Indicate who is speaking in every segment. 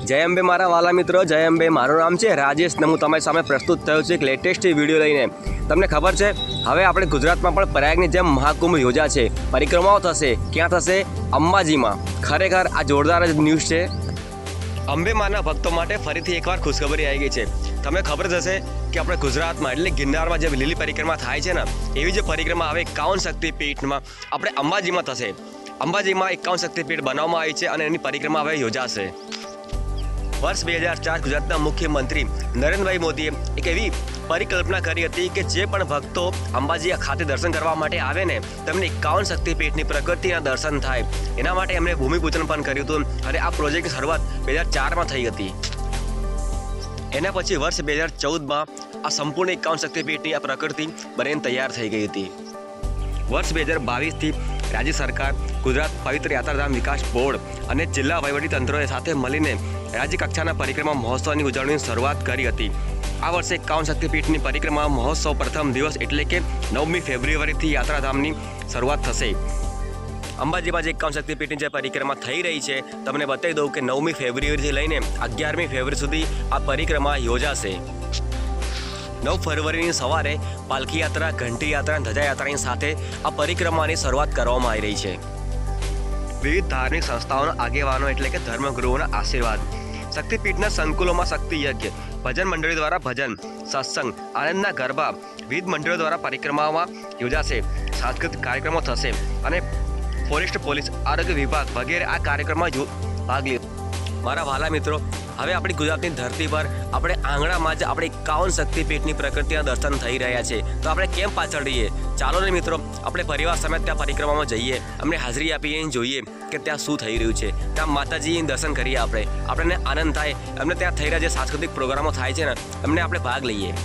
Speaker 1: જય અંબે મારા વાલા મિત્રો, જય અંબે. મારું નામ છે રાજેશ ને હું તમારી સામે પ્રસ્તુત થયો છું એક લેટેસ્ટ વિડીયો લઈને. તમને ખબર છે હવે આપણે ગુજરાતમાં પણ પ્રયાગની જેમ મહાકુંભ યોજાશે. પરિક્રમાઓ થશે. ક્યાં થશે? અંબાજીમાં. ખરેખર આ જોરદાર જ ન્યૂઝ છે. અંબે માના ભક્તો માટે ફરીથી એકવાર ખુશખબરી આવી ગઈ છે. તમને ખબર જ હશે કે આપણે ગુજરાતમાં એટલે ગિરનારમાં જે લીલી પરિક્રમા થાય છે ને, એવી જે પરિક્રમા હવે 51 શક્તિપીઠમાં આપણે અંબાજીમાં થશે. અંબાજીમાં 51 શક્તિપીઠ બનાવવામાં આવી છે અને એની પરિક્રમા હવે યોજાશે. વર્ષ 2004 ગુજરાતના મુખ્યમંત્રી નરેન્દ્રભાઈ મોદીએ એક એવી પરિકલ્પના કરી હતી કે જે પણ ભક્તો અંબાજી ખાતે દર્શન કરવા માટે આવે ને, તેમને 51 શક્તિપીઠની પ્રકૃતિના દર્શન થાય. એના માટે એમણે ભૂમિપૂજન પણ કર્યું હતું અને આ પ્રોજેક્ટની શરૂઆત 2004માં થઈ હતી. એના પછી વર્ષ 2014માં આ સંપૂર્ણ 51 શક્તિપીઠની આ પ્રકૃતિ બનીને તૈયાર થઈ ગઈ હતી. વર્ષ 2022થી રાજ્ય સરકાર, ગુજરાત પવિત્ર યાત્રાધામ વિકાસ બોર્ડ અને જિલ્લા વહીવટીતંત્રોએ સાથે મળીને રાજ્ય કક્ષાના પરિક્રમા મહોત્સવની ઉજવણીની શરૂઆત કરી હતી. આ વર્ષે 51 શક્તિપીઠની પરિક્રમા મહોત્સવ પ્રથમ દિવસ એટલે કે 9મી ફેબ્રુઆરીથી યાત્રાધામની શરૂઆત થશે. અંબાજીમાં જે 51 શક્તિપીઠની જે પરિક્રમા થઈ રહી છે, તમને બતાવી દઉં કે 9મી ફેબ્રુઆરીથી લઈને 11મી ફેબ્રુઆરી સુધી આ પરિક્રમા યોજાશે. 9 ફેબ્રુઆરીની સવારે પાલખી યાત્રા, ઘંટી યાત્રા, ધજાયાત્રાની સાથે આ પરિક્રમાની શરૂઆત કરવામાં આવી રહી છે. વિવિધ ધાર્મિક સંસ્થાઓના આગેવાનો એટલે કે ધર્મગુરુઓના આશીર્વાદ, શક્તિપીઠના સંકુલોમાં શક્તિ યજ્ઞ, ભજન મંડળી દ્વારા ભજન, સત્સંગ, આનંદના ગરબા, વિવિધ મંડળીઓ દ્વારા પરિક્રમામાં યોજાશે. સાંસ્કૃતિક કાર્યક્રમો થશે અને ફોરેસ્ટ, પોલીસ, આરોગ્ય વિભાગ વગેરે આ કાર્યક્રમમાં ભાગ લે. મારા વાલા મિત્રો, હવે આપણી ગુજરાતની ધરતી પર આપણે આંગણામાં જ આપણે 51 શક્તિપીઠની પ્રકૃતિના દર્શન થઈ રહ્યા છે. તો આપણે કેમ પાછળ રહીએ? ચાલો ને મિત્રો, આપણે પરિવાર સમેત ત્યાં પરિક્રમામાં જઈએ, અમને હાજરી આપીએ, જોઈએ કે ત્યાં શું થઈ રહ્યું છે. ત્યાં માતાજીનું દર્શન કરીએ. આપણને આનંદ થાય. અમને ત્યાં થઈ રહ્યા જે સાંસ્કૃતિક પ્રોગ્રામો થાય છે ને, એમને આપણે ભાગ લઈએ.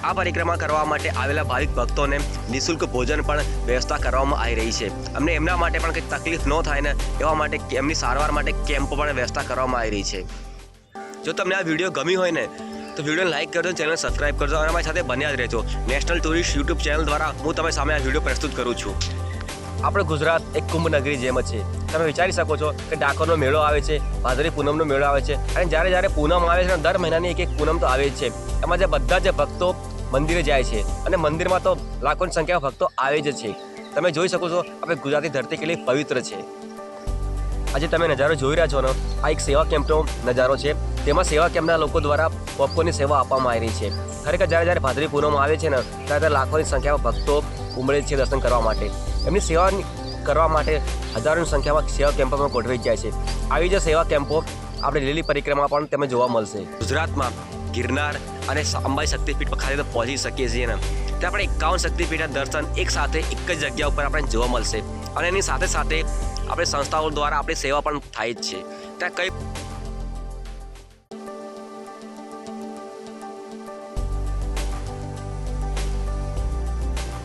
Speaker 1: આ પરિક્રમા કરવા માટે આવેલા ભાવિક ભક્તોને નિઃશુલ્ક ભોજન પણ વ્યવસ્થા કરવામાં આવી રહી છે. અમને એમના માટે પણ કંઈક તકલીફ ન થાય ને, એવા માટે એમની સારવાર માટે કેમ્પો પણ વ્યવસ્થા કરવામાં આવી રહી છે. જો તમને આ વિડીયો ગમી હોય ને, તો વિડીયોને લાઇક કરજો, ચેનલ સબસ્ક્રાઇબ કરજો અને અમારી સાથે બન્યા જ રહેજો. નેશનલ ટુરિસ્ટ યુટ્યુબ ચેનલ દ્વારા હું તમારી સામે આ વિડીયો પ્રસ્તુત કરું છું. આપણે ગુજરાત એક કુંભ નગરી જેમ જ છે. તમે વિચારી શકો છો કે ડાકોરનો મેળો આવે છે, ભાદરવી પૂનમનો મેળો આવે છે, અને જ્યારે પૂનમ આવે છે, દર મહિનાની એક પૂનમ તો આવે જ છે. એમાં જે બધા જ ભક્તો મંદિરે જાય છે અને મંદિરમાં તો લાખોની સંખ્યામાં ભક્તો આવે જ છે. તમે જોઈ શકો છો આપણે ગુજરાતની ધરતી કેટલી પવિત્ર છે. આજે તમે નજારો જોઈ રહ્યા છો ને, આ એક સેવા કેમ્પનો નજારો છે. તેમાં સેવા કેમ્પના લોકો દ્વારા પોપકોર્નની સેવા આપવામાં આવી રહી છે. ખરેખર જ્યારે ભાદરવી પૂનમ આવે છે ને, ત્યારે લાખોની સંખ્યામાં ભક્તો ઉમળે છે દર્શન કરવા માટે. એમની સેવા કરવા માટે હજારોની સંખ્યામાં સેવા કેમ્પો પણ ગોઠવાઈ જાય છે. આવી જ સેવા કેમ્પો આપણે લીલી પરિક્રમા પણ તમે જોવા મળશે. ગુજરાતમાં ગિરનાર અને અંબાજી શક્તિપીઠ ખાતે તો પહોંચી શકીએ છીએ ને, ત્યાં આપણે 51 શક્તિપીઠના દર્શન એક સાથે એક જ જગ્યા ઉપર આપણે જોવા મળશે. અને એની સાથે સાથે આપણે સંસ્થાઓ દ્વારા આપણી સેવા પણ થાય જ છે. ત્યાં કઈ